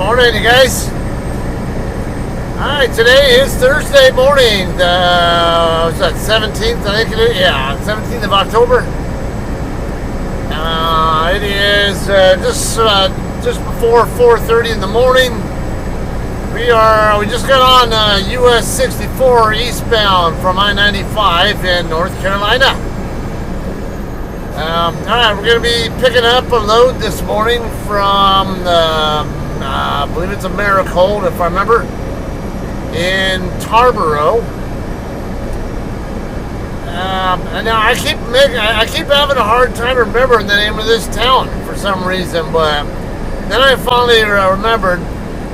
Morning, you guys. Alright, today is Thursday morning, what's that, 17th, I think it is? Yeah, 17th of October. It is just before 4:30 in the morning. We just got on US 64 eastbound from I-95 in North Carolina. Alright, we're going to be picking up a load this morning from I believe it's Americold, if I remember, in Tarboro. And now I keep having a hard time remembering the name of this town for some reason, but then I finally remembered.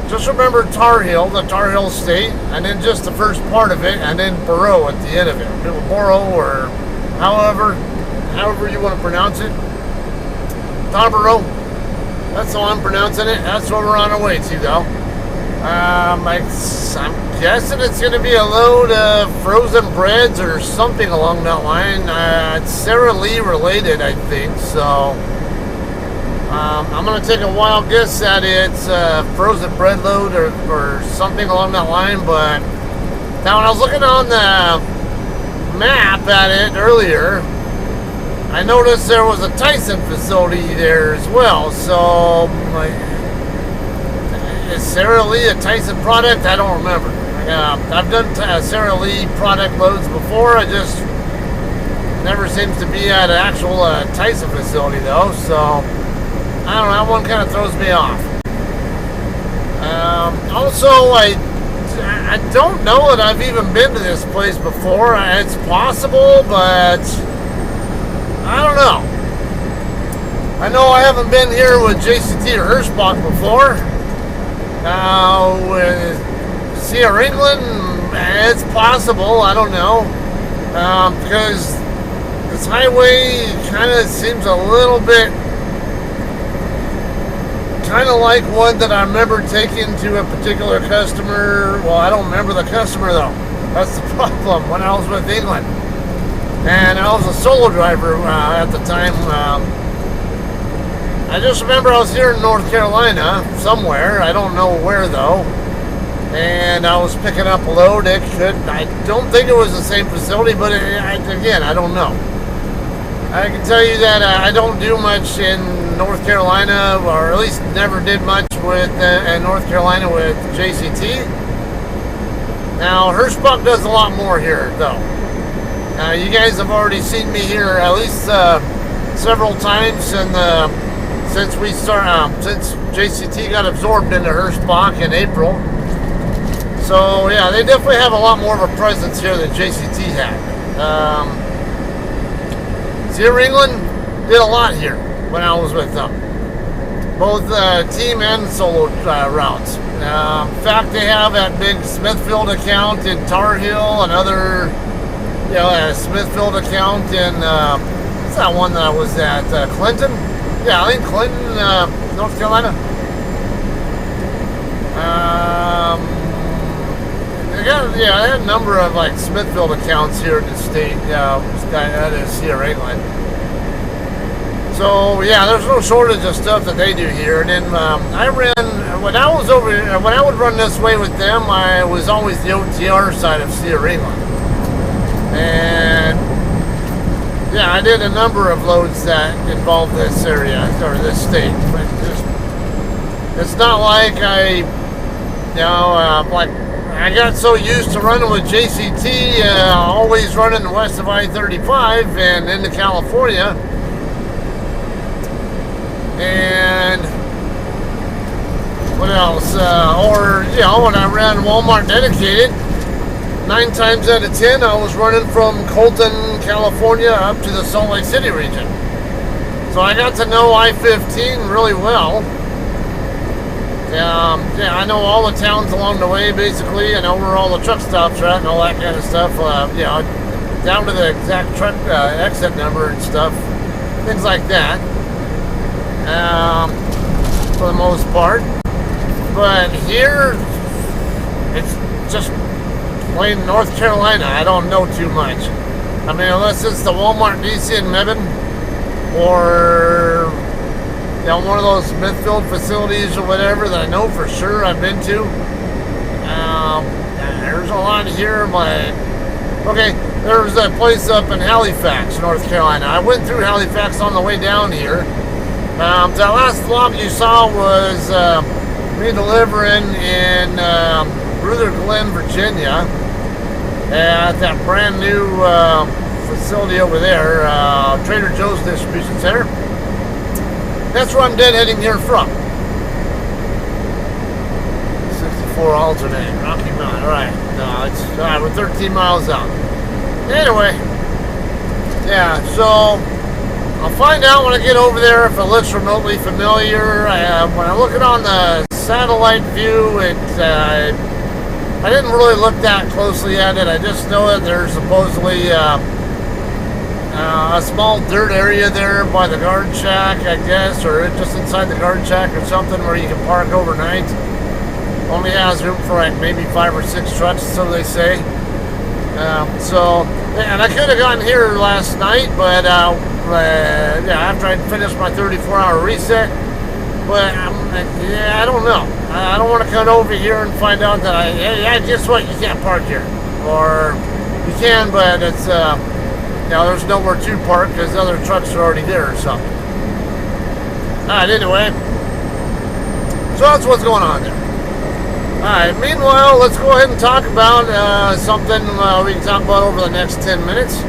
Just remember Tar Heel, the Tar Heel State, and then just the first part of it, and then Boro at the end of it. Boro, or however you want to pronounce it. Tarboro. That's how I'm pronouncing it. That's what we're on our way to, though. I'm guessing it's going to be a load of frozen breads or something along that line. It's Sara Lee related, I think. So I'm going to take a wild guess that it's a frozen bread load or something along that line. But now when I was looking on the map at it earlier, I noticed there was a Tyson facility there as well. So, is Sara Lee a Tyson product? I don't remember. I've done Sara Lee product loads before. It just never seems to be at an actual Tyson facility, though. So, I don't know. That one kind of throws me off. Also, I don't know that I've even been to this place before. It's possible, but I don't know. I know I haven't been here with JCT or Hirschbach before. With Sierra England, it's possible. I don't know. Because this highway kind of seems a little bit kind of like one that I remember taking to a particular customer. Well, I don't remember the customer, though. That's the problem. When I was with England. And I was a solo driver at the time. I just remember I was here in North Carolina, somewhere. I don't know where, though. And I was picking up a load. I don't think it was the same facility, but again, I don't know. I can tell you that I don't do much in North Carolina, or at least never did much with in North Carolina with JCT. Now, Hirschbach does a lot more here, though. You guys have already seen me here at least several times since JCT got absorbed into Hirschbach in April. So yeah, they definitely have a lot more of a presence here than JCT had. Sierra England did a lot here when I was with them, both team and solo routes. In fact, they have that big Smithfield account in Tar Heel, another a Smithfield account in, what's that one that I was at, Clinton? Yeah, I think Clinton, North Carolina. They had a number of Smithfield accounts here in the state. That is Sierra England. So yeah, there's no shortage of stuff that they do here. And then when I would run this way with them, I was always the OTR side of Sierra England. And yeah, I did a number of loads that involved this area or this state. But it's not like I got so used to running with JCT, always running west of I-35 and into California. And what else? When I ran Walmart dedicated, 9 times out of 10, I was running from Colton, California, up to the Salt Lake City region. So I got to know I-15 really well. I know all the towns along the way, basically. I know where all the truck stops are at and all that kind of stuff. Down to the exact truck exit number and stuff. Things like that. For the most part. But here, it's just plain North Carolina. I don't know too much. I mean, unless it's the Walmart DC in Mebane, or one of those Smithfield facilities or whatever that I know for sure I've been to. There's a lot here. Okay, there's a place up in Halifax, North Carolina. I went through Halifax on the way down here. That last vlog you saw was me delivering in Ruther Glen, Virginia, at that brand new facility over there, Trader Joe's Distribution Center. That's where I'm deadheading here from. 64 alternate, Rocky Mountain. Alright, no, it's alright, we're 13 miles out. Anyway, yeah, so I'll find out when I get over there if it looks remotely familiar. When I look at on the satellite view, I didn't really look that closely at it. I just know that there's supposedly a small dirt area there by the guard shack, I guess, or just inside the guard shack or something where you can park overnight. Only has room for like maybe 5 or 6 trucks, so they say. And I could have gotten here last night, but yeah, after I'd finished my 34-hour reset. But I don't know. I don't want to come over here and find out that hey, guess what? You can't park here, or you can, but it's there's nowhere to park because other trucks are already there or something. Alright, anyway, so that's what's going on there. Alright, meanwhile, let's go ahead and talk about something we can talk about over the next 10 minutes.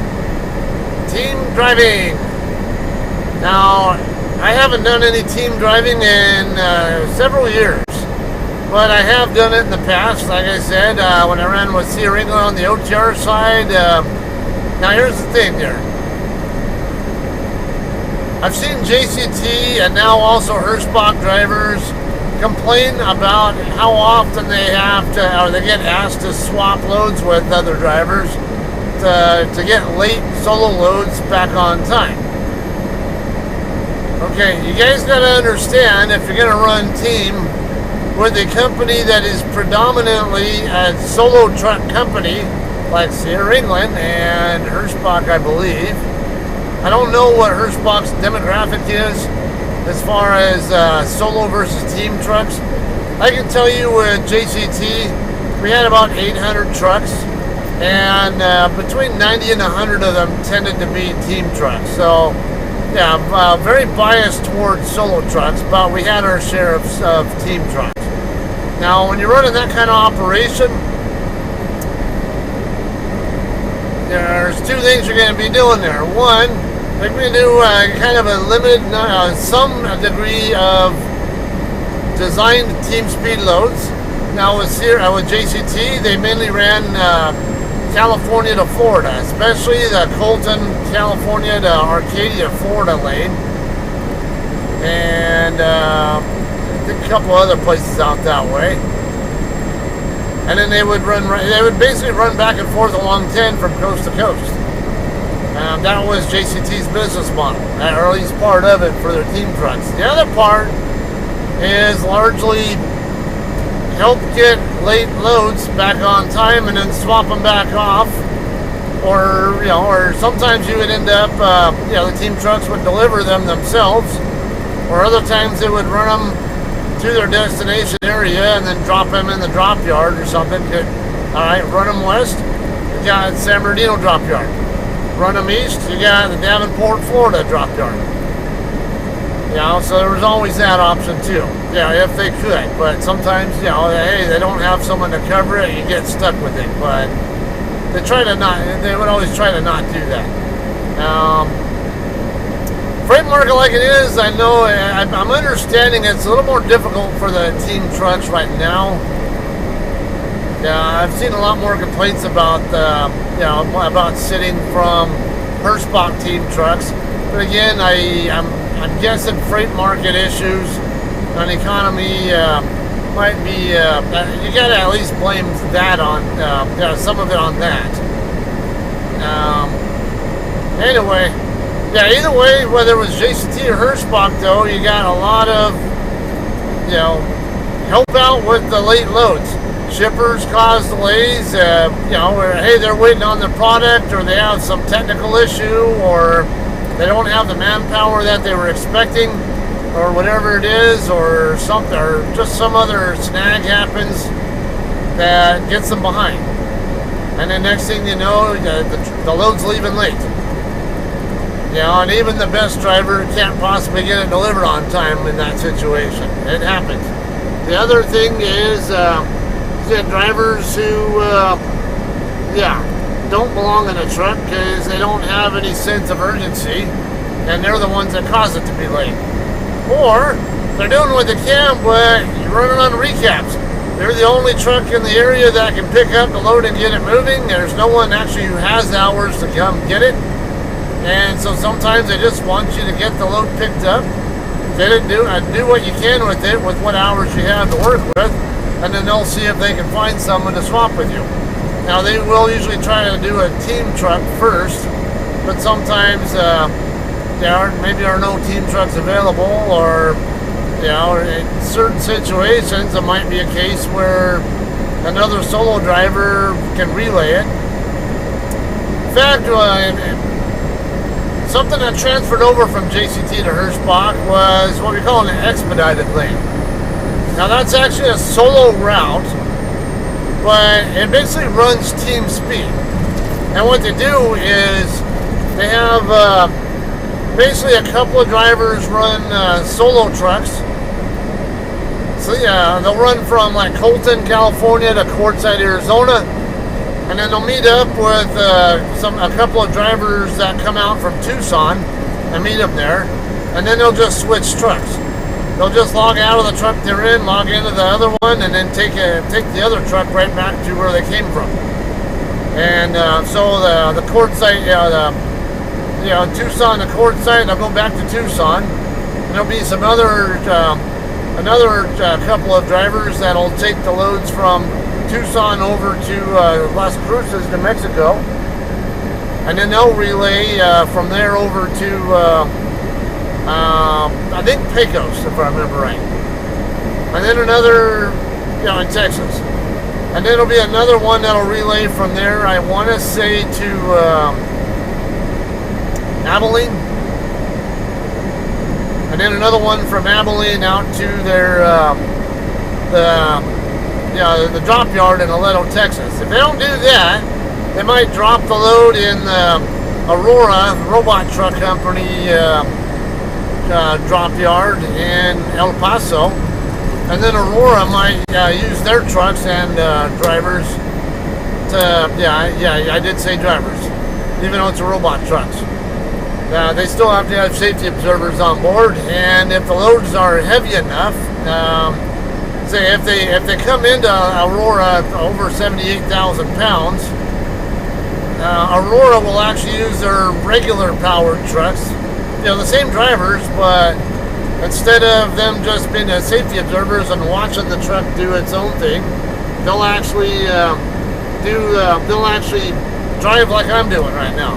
Team driving. Now, I haven't done any team driving in several years, but I have done it in the past. Like I said, when I ran with Sierra England on the OTR side. Now, here's the thing here. I've seen JCT and now also Hirschbach drivers complain about how often they have to, or they get asked to swap loads with other drivers to get late solo loads back on time. Okay, you guys got to understand, if you're going to run team with a company that is predominantly a solo truck company like Sierra England and Hirschbach, I believe. I don't know what Hirschbach's demographic is as far as solo versus team trucks. I can tell you with JCT, we had about 800 trucks, and between 90 and 100 of them tended to be team trucks. So, yeah, very biased towards solo trucks, but we had our share of team trucks. Now, when you're running that kind of operation, there's 2 things you're going to be doing there. One, they're going to do kind of a limited, some degree of designed team speed loads. Now with JCT, they mainly ran California to Florida, especially the Colton, California to Arcadia, Florida lane, and I think a couple other places out that way. And then they would basically run back and forth along 10 from coast to coast. That was JCT's business model, or at least part of it for their team trucks. The other part is largely help get late loads back on time and then swap them back off. Or sometimes you would end up, the team trucks would deliver them themselves, or other times they would run them to their destination area and then drop them in the drop yard or something. Alright, run them west, you got San Bernardino drop yard. Run them east, you got the Davenport, Florida drop yard. So there was always that option too. Yeah, if they could, but sometimes, hey, they don't have someone to cover it, you get stuck with it. But they would always try to not do that. Freight market like it is, I know, I'm understanding it's a little more difficult for the team trucks right now. I've seen a lot more complaints about, about sitting from Hirschbach team trucks. But again, I'm guessing freight market issues and economy might be, you got to at least blame that on, some of it on that. Anyway. Yeah, either way, whether it was JCT or Hirschbach, though, you got a lot of, help out with the late loads. Shippers cause delays, or hey, they're waiting on their product, or they have some technical issue, or they don't have the manpower that they were expecting. or whatever it is, or something, or just some other snag happens that gets them behind. And then next thing you know, the load's leaving late. You know, and even the best driver can't possibly get it delivered on time in that situation. It happens. The other thing is drivers who, don't belong in a truck because they don't have any sense of urgency, and they're the ones that cause it to be late. Or they're doing what they can, but you're running on recaps. They're the only truck in the area that can pick up the load and get it moving. There's no one actually who has the hours to come get it. And so sometimes they just want you to get the load picked up. Get it, do what you can with it, with what hours you have to work with, and then they'll see if they can find someone to swap with you. Now they will usually try to do a team truck first, but sometimes maybe there are no team trucks available, or in certain situations it might be a case where another solo driver can relay it. In fact, something that transferred over from JCT to Hirschbach was what we call an expedited lane. Now that's actually a solo route, but it basically runs team speed. And what they do is they have basically a couple of drivers run solo trucks. So they'll run from like Colton, California to Quartzsite, Arizona, and then they'll meet up with a couple of drivers that come out from Tucson and meet them there, and then they'll just switch trucks. They'll just log out of the truck they're in, log into the other one, and then take the other truck right back to where they came from. And so the Quartzsite, Tucson to Quartzsite, they'll go back to Tucson, and there'll be some other couple of drivers that'll take the loads from Tucson over to Las Cruces, New Mexico, and then they'll relay from there over to I think Pecos, if I remember right, and then another in Texas, and then there'll be another one that'll relay from there, I want to say, to Abilene, and then another one from Abilene out to their the drop yard in Aledo, Texas. If they don't do that, they might drop the load in Aurora Robot Truck Company drop yard in El Paso, and then Aurora might use their trucks and drivers to I did say drivers, even though it's a robot trucks. They still have to have safety observers on board, and if the loads are heavy enough, say if they come into Aurora over 78,000 pounds, Aurora will actually use their regular powered trucks, the same drivers, but instead of them just being safety observers and watching the truck do its own thing, they'll actually drive like I'm doing right now.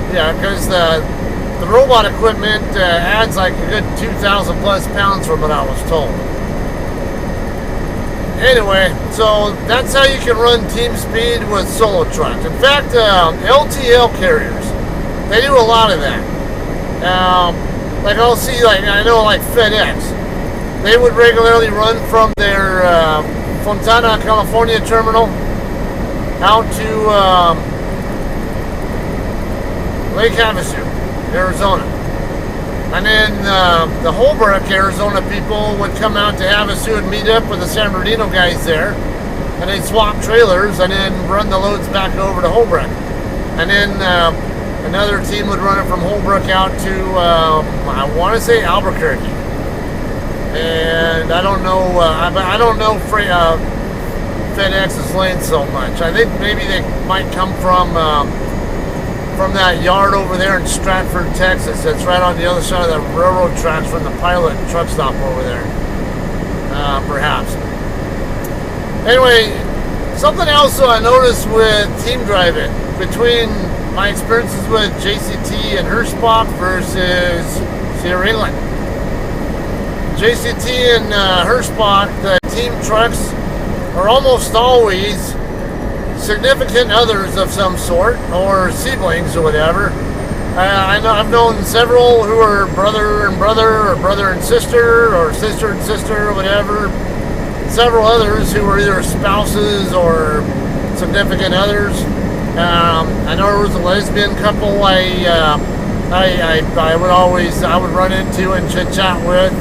Because the robot equipment adds like a good 2,000 plus pounds from what I was told. Anyway, so that's how you can run team speed with solo trucks. In fact, LTL carriers, they do a lot of that. Like I'll see, like FedEx, they would regularly run from their Fontana, California terminal out to Lake Havasu, Arizona. And then the Holbrook, Arizona people would come out to Havasu and meet up with the San Bernardino guys there, and they'd swap trailers and then run the loads back over to Holbrook. And then another team would run it from Holbrook out to, I want to say Albuquerque. And I don't know, I don't know FedEx's lane so much. I think maybe they might come from that yard over there in Stratford, Texas. That's right on the other side of the railroad tracks from the Pilot truck stop over there. Perhaps. Anyway, something else I noticed with team driving between my experiences with JCT and Hirschbach versus Sierra England. JCT and Hirschbach, the team trucks are almost always significant others of some sort, or siblings or whatever, I've known several who are brother and brother, or brother and sister, or sister and sister, or whatever. Several others who were either spouses or significant others. I know there was a lesbian couple I would run into and chit chat with,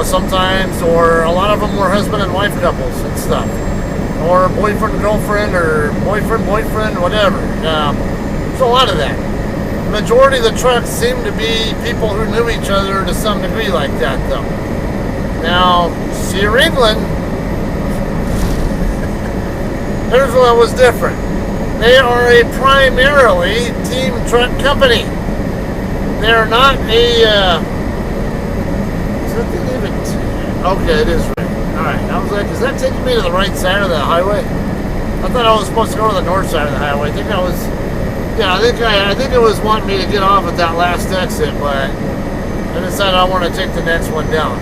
sometimes, or a lot of them were husband and wife couples and stuff, or boyfriend and girlfriend, or boyfriend, whatever. There's a lot of that. The majority of the trucks seem to be people who knew each other to some degree like that, though. Now, Sear England, here's what was different. They are a primarily team truck company. They're not a, is that thing even, okay, it is right. Alright, I was like, is that taking me to the right side of the highway? I thought I was supposed to go to the north side of the highway. I think it was wanting me to get off at that last exit, but I decided I want to take the next one down.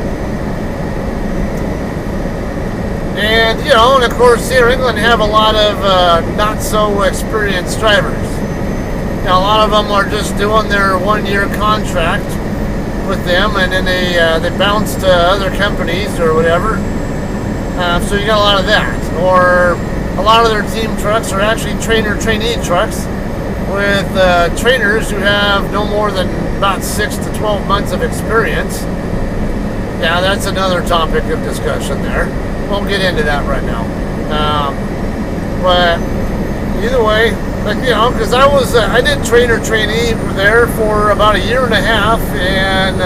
And, and of course, here in England have a lot of not so experienced drivers. A lot of them are just doing their 1-year contract with them, and then they bounce to other companies or whatever. So you got a lot of that. Or a lot of their team trucks are actually trainer-trainee trucks with trainers who have no more than about 6 to 12 months of experience. Yeah, that's another topic of discussion there. Won't get into that right now. But either way, because I did trainer-trainee there for about 1.5 years, and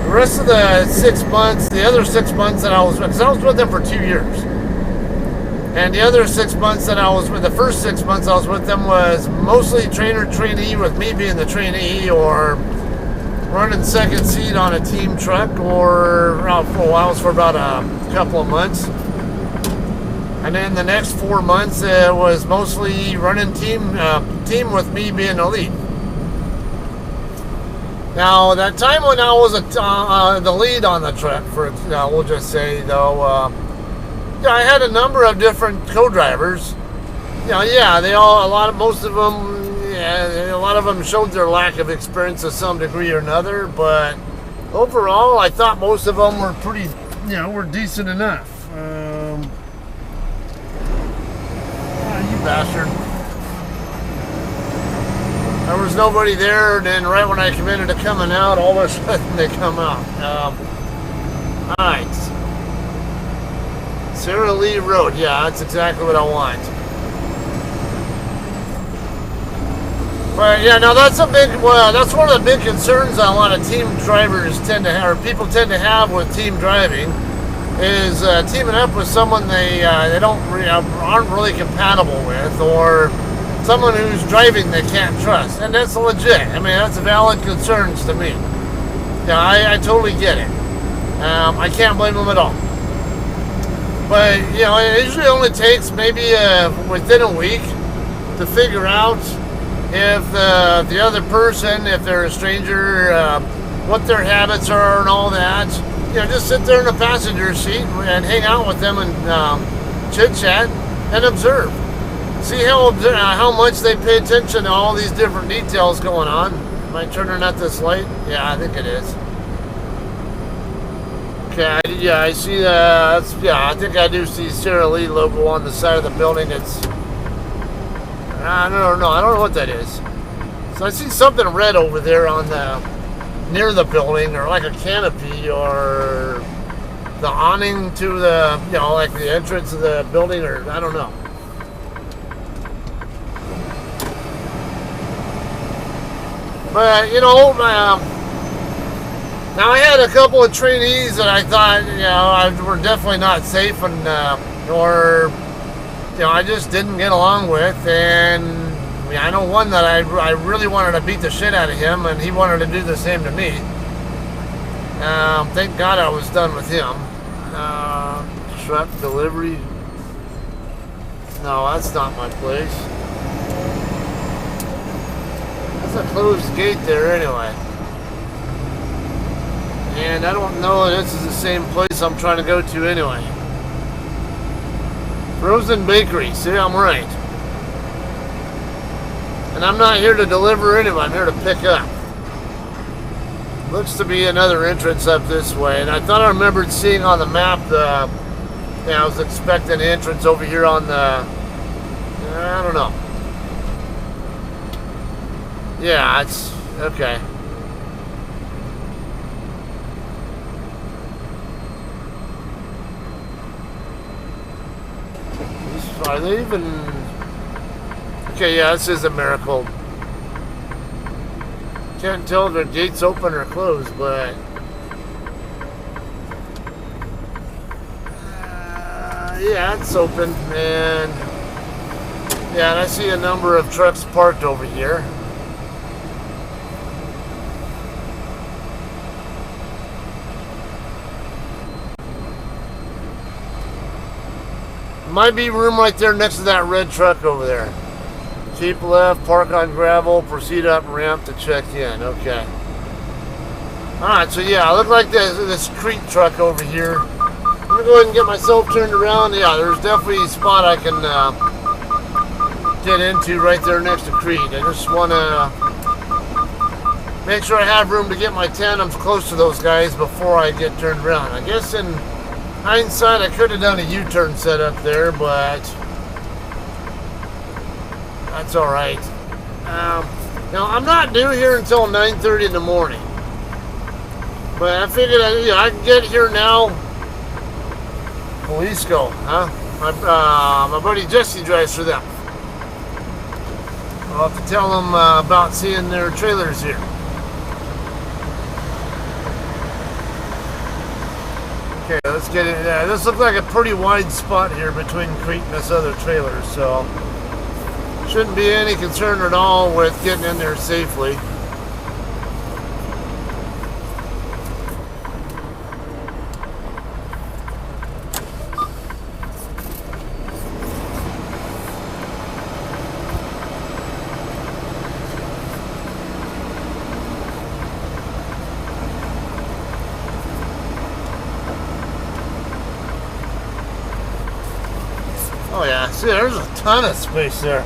the rest of the 6 months, the other 6 months that I was with them for 2 years. And the other 6 months that I was with, the first 6 months I was with them was mostly trainer-trainee, with me being the trainee, or running second seat on a team truck, or for a while, for about a couple of months. And then the next 4 months was mostly running team with me being the lead. Now, that time when I was the lead on the truck, we'll just say, though, I had a number of different co-drivers. Most of them, a lot of them showed their lack of experience to some degree or another, but overall, I thought most of them were pretty, were decent enough. You bastard. There was nobody there, and then right when I committed to coming out, all of a sudden they come out. Alright. Sarah Lee Road, yeah, that's exactly what I want. But yeah, now that's that's one of the big concerns that a lot of team drivers tend to have, or people tend to have with team driving, is teaming up with someone they aren't really compatible with, or someone who's driving they can't trust, and that's legit. I mean, that's valid concerns to me. Yeah, I totally get it. I can't blame them at all. But it usually only takes maybe within a week to figure out if the other person, if they're a stranger, what their habits are and all that. Just sit there in the passenger seat and hang out with them and chit-chat and observe. See how much they pay attention to all these different details going on. Am I turning at this light? Yeah, I think it is. Okay, yeah, I see that. I think I do see Sarah Lee logo on the side of the building. I don't know what that is. So I see something red over there on near the building, or like a canopy, or the awning to the, like the entrance of the building, or I don't know. But now I had a couple of trainees that I thought were definitely not safe, and or I just didn't get along with, and I know one that I really wanted to beat the shit out of him, and he wanted to do the same to me. Thank God I was done with him. Truck delivery. No, that's not my place. That's a closed gate there anyway. And I don't know if this is the same place I'm trying to go to anyway. Frozen Bakery. See, I'm right. And And I'm not here to deliver anyway, I'm here to pick up. Looks to be another entrance up this way. And I thought I remembered seeing on the map I was expecting an entrance over here on the, I don't know. Yeah, it's, okay. Are they even... Okay, yeah, this is Americold. Can't tell if their gate's open or closed, but... yeah, it's open, and... yeah, and I see a number of trucks parked over here. Might be room right there next to that red truck over there. Keep left, park on gravel, proceed up ramp to check in. Okay. Alright, so yeah, I look like this Crete truck over here. I'm going to go ahead and get myself turned around. Yeah, there's definitely a spot I can get into right there next to Crete. I just want to make sure I have room to get my tandems close to those guys before I get turned around. I guess in hindsight, I could have done a U-turn setup there, but that's all right. Now, I'm not due here until 9:30 in the morning, but I figured I can get here now. Jalisco, huh? My buddy Jesse drives for them. I'll have to tell them about seeing their trailers here. Okay, let's get in. This looks like a pretty wide spot here between Crete and this other trailer, so shouldn't be any concern at all with getting in there safely. Oh yeah, see, there's a ton of space there.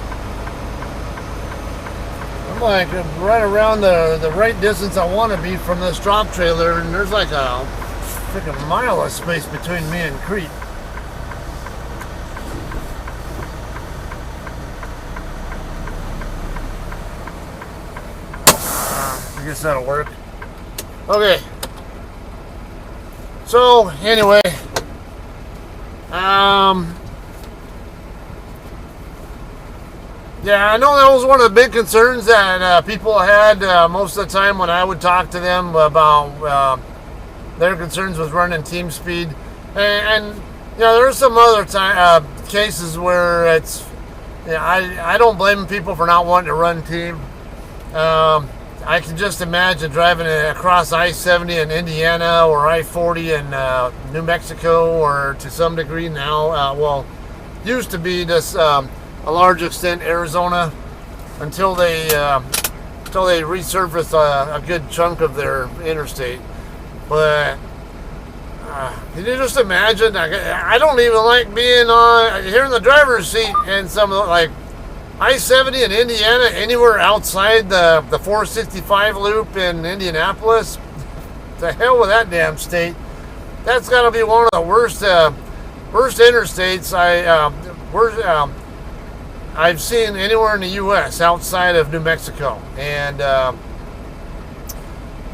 I'm like right around the right distance I want to be from this drop trailer, and there's like a freaking mile of space between me and Crete. I guess that'll work. Okay. So anyway, yeah, I know that was one of the big concerns that people had most of the time when I would talk to them about their concerns with running team speed. And you know, there are some other cases where it's, you know, I don't blame people for not wanting to run team. I can just imagine driving across I-70 in Indiana or I-40 in New Mexico, or to some degree now, well, used to be this a large extent Arizona, until they resurface a good chunk of their interstate. But can you just imagine? I don't even like being here in the driver's seat in some of the, like I-70 in Indiana, anywhere outside the 465 loop in Indianapolis. To hell with that damn state. That's got to be one of the worst interstates I've seen anywhere in the U.S. outside of New Mexico. And but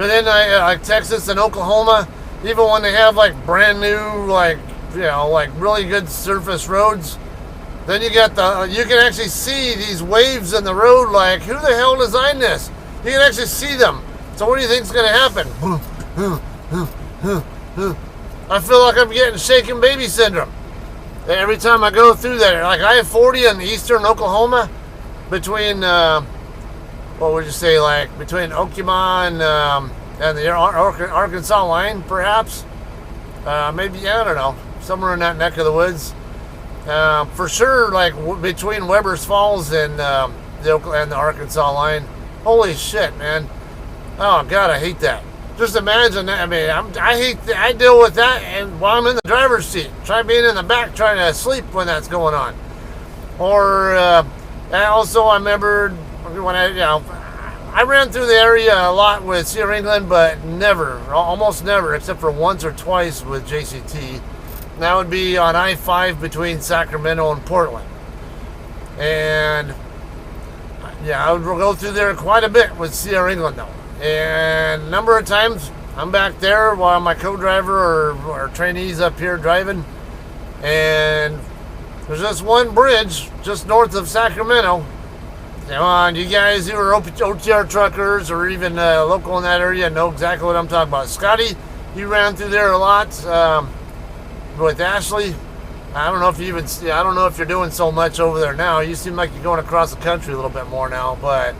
then like Texas and Oklahoma, even when they have like brand new, like, you know, like really good surface roads, then you can actually see these waves in the road. Like, who the hell designed this? You can actually see them. So what do you think is going to happen? I feel like I'm getting shaken baby syndrome every time I go through that. Like I-40 in eastern Oklahoma, between what would you say, like between Okima and the Arkansas line, perhaps. Maybe, I don't know, somewhere in that neck of the woods. For sure, like between Weber's Falls and the Arkansas line. Holy shit, man! Oh God, I hate that. Just imagine that. I mean, I deal with that, and while I'm in the driver's seat, try being in the back trying to sleep when that's going on. Or also, I remember when I ran through the area a lot with Sierra England, but almost never, except for once or twice with JCT. And that would be on I-5 between Sacramento and Portland. And yeah, I would go through there quite a bit with Sierra England though. And a number of times I'm back there while my co-driver or trainees up here driving. And there's this one bridge just north of Sacramento. Come on, you guys who are OTR truckers or even local in that area know exactly what I'm talking about. Scotty, you ran through there a lot with Ashley. I don't know if you're doing so much over there now. You seem like you're going across the country a little bit more now, but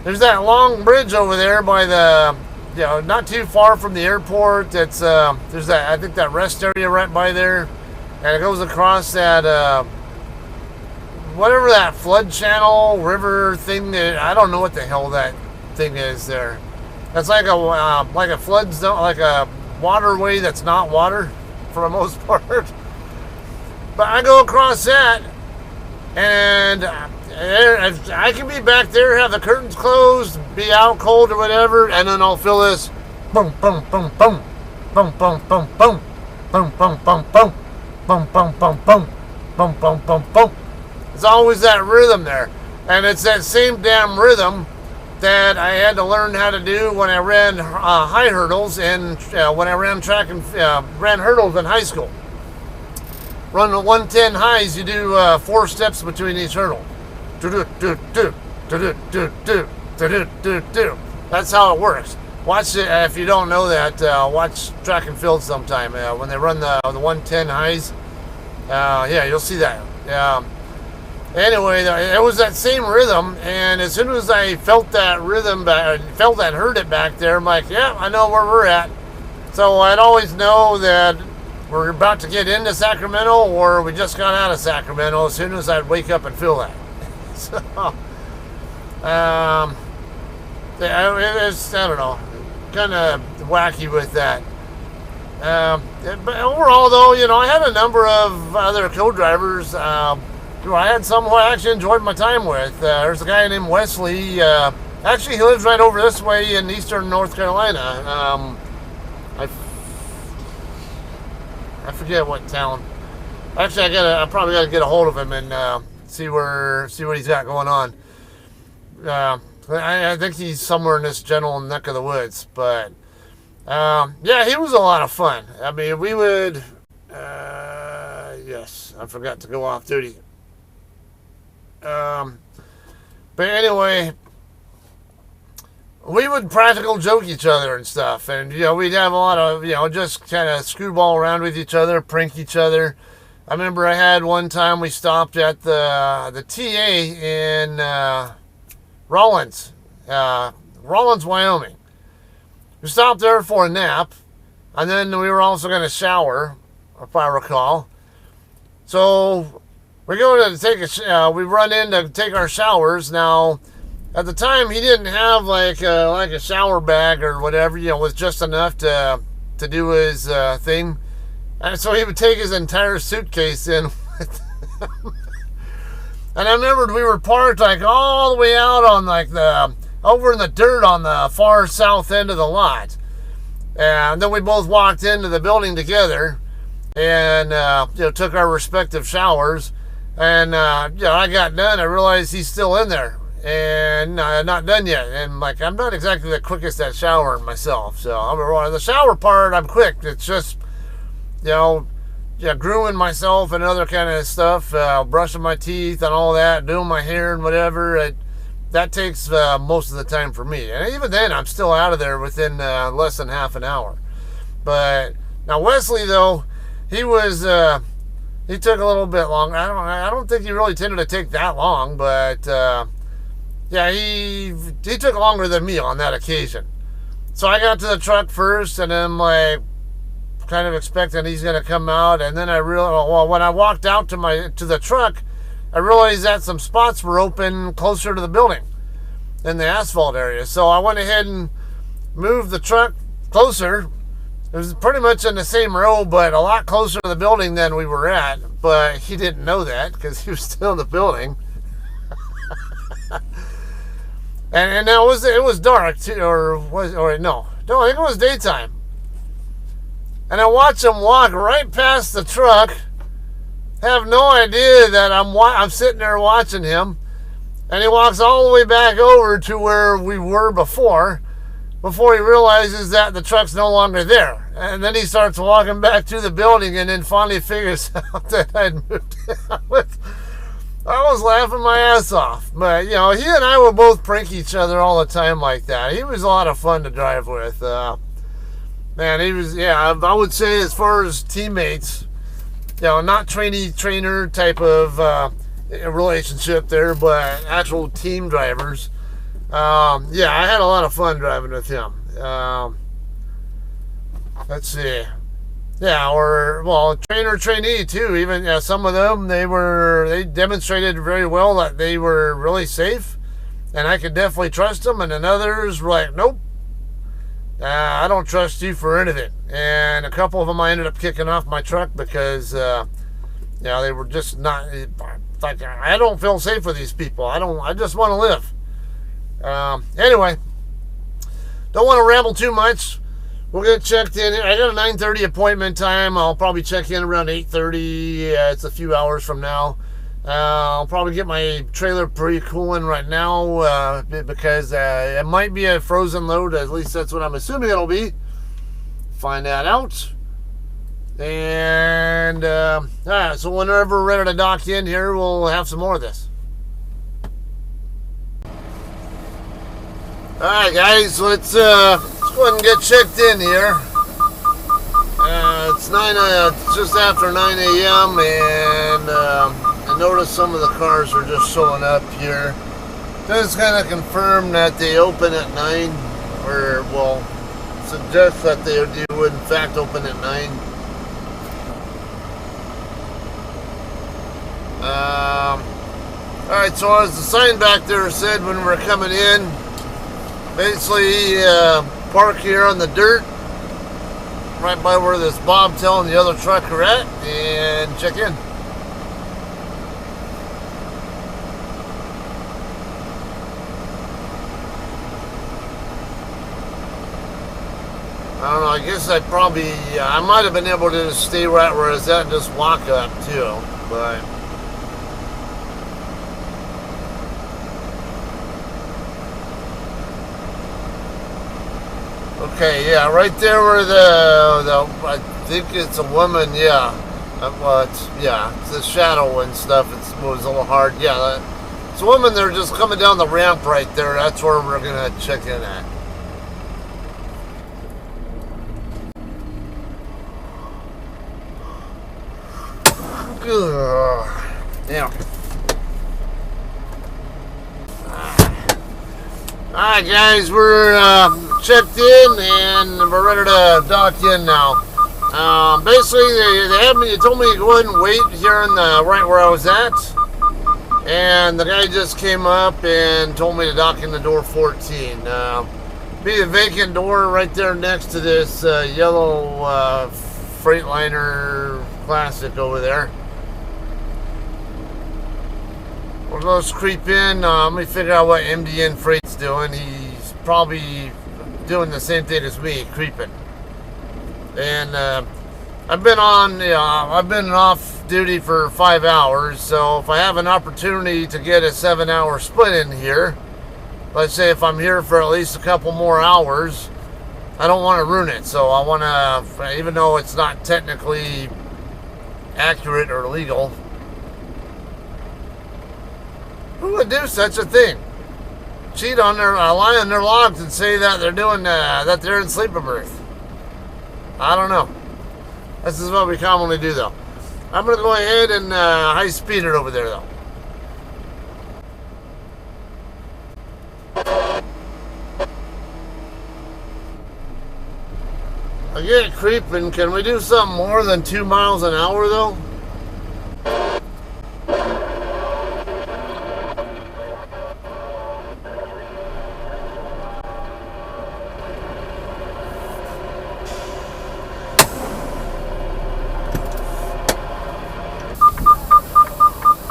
there's that long bridge over there by the, not too far from the airport. There's that, I think that rest area right by there, and it goes across that whatever that flood channel river thing. I don't know what the hell that thing is there. That's like a flood zone, like a waterway that's not water for the most part. But I go across that, and I can be back there, have the curtains closed, be out cold or whatever, and then I'll feel this boom, boom, boom, boom, boom, boom, boom, boom, boom, boom, boom, boom, boom, boom, boom, boom, boom, boom, boom, boom. It's always that rhythm there, and it's that same damn rhythm that I had to learn how to do when I ran high hurdles and when I ran track and ran hurdles in high school. Run the 110 highs, you do 4 steps between each hurdle. That's how it works. Watch it if you don't know that. Watch track and field sometime when they run the 110 highs. Yeah, you'll see that. Anyway, it was that same rhythm, and as soon as I felt that rhythm, heard it back there, I'm like, yeah, I know where we're at. So I'd always know that we're about to get into Sacramento, or we just got out of Sacramento as soon as I'd wake up and feel that. So, it's, I don't know, kind of wacky with that. But overall, though, I had a number of other co-drivers who I had some who I actually enjoyed my time with. There's a guy named Wesley. Actually, he lives right over this way in eastern North Carolina. I forget what town. Actually, I probably got to get a hold of him and see what he's got going on. I think he's somewhere in this general neck of the woods. But yeah, he was a lot of fun. I mean, we would. Yes, I forgot to go off duty. But anyway, we would practical joke each other and stuff, and we'd have a lot of just kind of screwball around with each other, prank each other. I remember I had one time we stopped at the TA in Rawlins, Wyoming. We stopped there for a nap, and then we were also going to shower, if I recall. So we go to take we run in to take our showers. Now, at the time, he didn't have like a shower bag or whatever, with just enough to do his thing. And so he would take his entire suitcase in with him. And I remembered we were parked like all the way out on like over in the dirt on the far south end of the lot. And then we both walked into the building together and took our respective showers. And I got done. I realized he's still in there and not done yet. And like, I'm not exactly the quickest at showering myself. So the shower part, I'm quick. It's just, grooming myself and other kind of stuff, brushing my teeth and all that, doing my hair and whatever. That takes most of the time for me. And even then, I'm still out of there within less than half an hour. But now Wesley, though, he was. He took a little bit longer. I don't think he really tended to take that long, but yeah, he took longer than me on that occasion. So I got to the truck first, and I'm like, kind of expecting he's gonna come out, and then I realized, when I walked out to the truck, I realized that some spots were open closer to the building in the asphalt area. So I went ahead and moved the truck closer. It was pretty much in the same row, but a lot closer to the building than we were at. But he didn't know that because he was still in the building. And now it was dark too, or no, I think it was daytime. And I watch him walk right past the truck. Have no idea that I'm sitting there watching him, and he walks all the way back over to where we were before he realizes that the truck's no longer there. And then he starts walking back to the building, and then finally figures out that I'd moved out. I was laughing my ass off. But, he and I would both prank each other all the time like that. He was a lot of fun to drive with. Man, he was, I would say as far as teammates, not trainee-trainer type of relationship there, but actual team drivers. I had a lot of fun driving with him. Let's see. Trainer, trainee too. Even some of them, they demonstrated very well that they were really safe, and I could definitely trust them. And then others were like, nope, I don't trust you for anything. And a couple of them I ended up kicking off my truck because, they were just not. Like, I don't feel safe with these people. I just want to live. Anyway, don't want to ramble too much. We'll get checked in. I got a 9:30 appointment time. I'll probably check in around 8:30. It's a few hours from now. I'll probably get my trailer pre-cooling right now because it might be a frozen load. At least that's what I'm assuming it'll be. Find that out. And so whenever we're ready to dock in here, we'll have some more of this. Alright guys, let's go ahead and get checked in here. It's just after 9 a.m. and I noticed some of the cars are just showing up here. Just kind of confirm that they open at 9, or suggest that they do in fact open at 9. Alright, so as the sign back there said when we were coming in, basically park here on the dirt right by where this bobtail and the other truck are at and check in. I don't know, I guess I might have been able to just stay right where I was at and just walk up too, but okay, yeah, right there where I think it's a woman, yeah. It's the shadow and stuff. It was a little hard. Yeah, it's a woman. They're just coming down the ramp right there. That's where we're gonna check in at. Yeah. Alright guys, we're checked in and we're ready to dock in now. Basically, they told me to go ahead and wait here in the right where I was at, and the guy just came up and told me to dock in the door 14. Be a vacant door right there next to this yellow Freightliner Classic over there. We'll just creep in. Let me figure out what MDN Freight's doing. He's probably doing the same thing as me, creeping. And I've been off duty for 5 hours, so if I have an opportunity to get a 7-hour split in here, let's say if I'm here for at least a couple more hours, I don't want to ruin it. So I want to, even though it's not technically accurate or legal, who would do such a thing? Cheat on lie on their logs and say that they're doing that they're in sleeper berth. I don't know. This is what we commonly do, though. I'm gonna go ahead and high speed it over there, though. I get it creeping. Can we do something more than 2 miles an hour, though?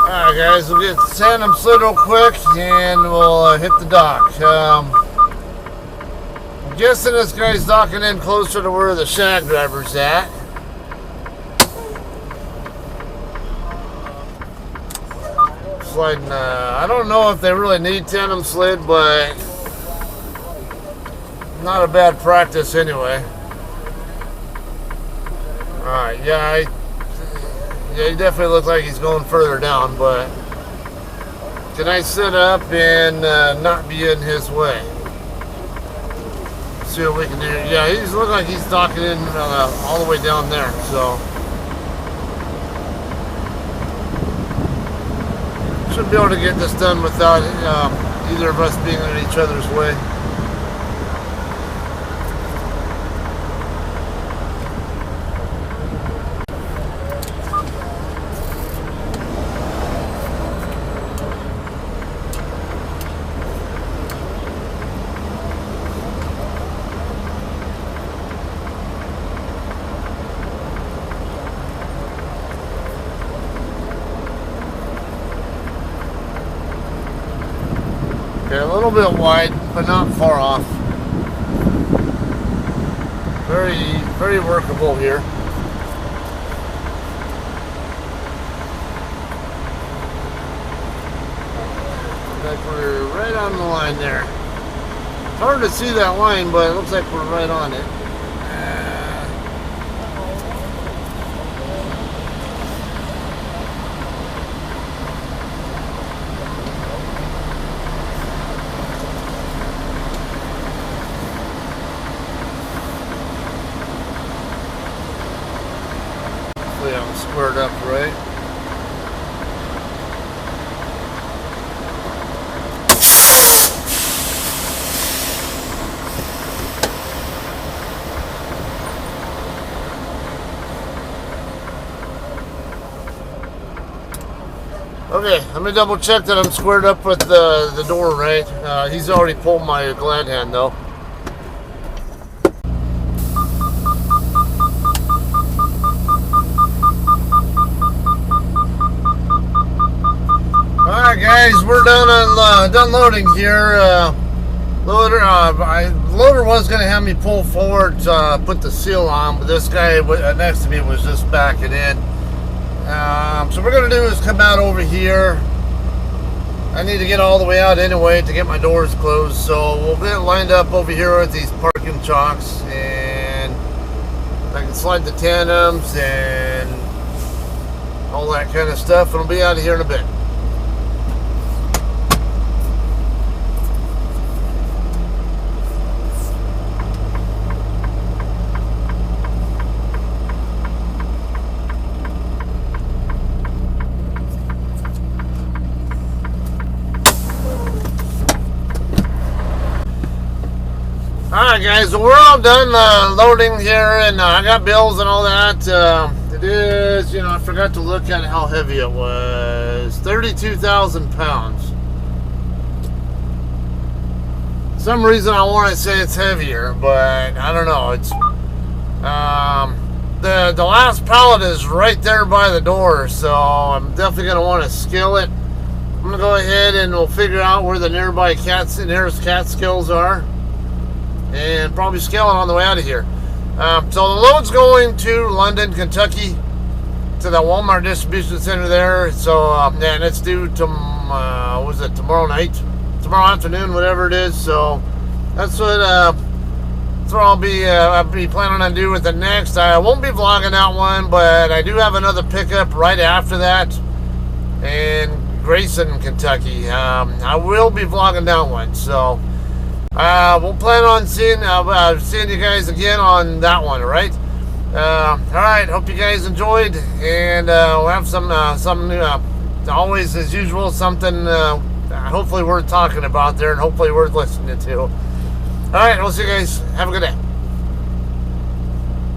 Alright guys, we'll get the tandem slid real quick and we'll hit the dock. I'm guessing this guy's docking in closer to where the shag driver's at. Sliding, I don't know if they really need tandem slid, but not a bad practice anyway. Alright, yeah, he definitely looks like he's going further down, but can I sit up and not be in his way? See what we can do. Yeah, he's looking like he's docking in all the way down there, so should be able to get this done without either of us being in each other's way. Okay, a little bit wide, but not far off. Very, very workable here. Looks like we're right on the line there. It's hard to see that line, but it looks like we're right on it. I'm squared up right. Okay, let me double check that I'm squared up with the door right. He's already pulled my glad hand though. Alright guys, we're done loading here. Loader was going to have me pull forward, put the seal on, but this guy next to me was just backing in. So what we're going to do is come out over here. I need to get all the way out anyway to get my doors closed, so we'll get lined up over here with these parking chocks, and I can slide the tandems and all that kind of stuff, and we'll be out of here in a bit. Alright guys, so we're all done loading here, and I got bills and all that. It is, I forgot to look at how heavy it was. 32,000 pounds. Some reason I want to say it's heavier, but I don't know. It's the last pallet is right there by the door, so I'm definitely going to want to scale it. I'm going to go ahead and we'll figure out where the nearest cat skills are, and probably scale it on the way out of here. So the load's going to London, Kentucky, to the Walmart distribution center there. So and it's due to tomorrow night, tomorrow afternoon, whatever it is. So that's what I'll be planning on doing with it next. I won't be vlogging that one, but I do have another pickup right after that in Grayson, Kentucky. I will be vlogging that one. So we'll plan on seeing you guys again on that one, right? Alright, hope you guys enjoyed, and we'll have some new, always as usual, something hopefully worth talking about there, and hopefully worth listening to. Alright, we'll see you guys. Have a good day.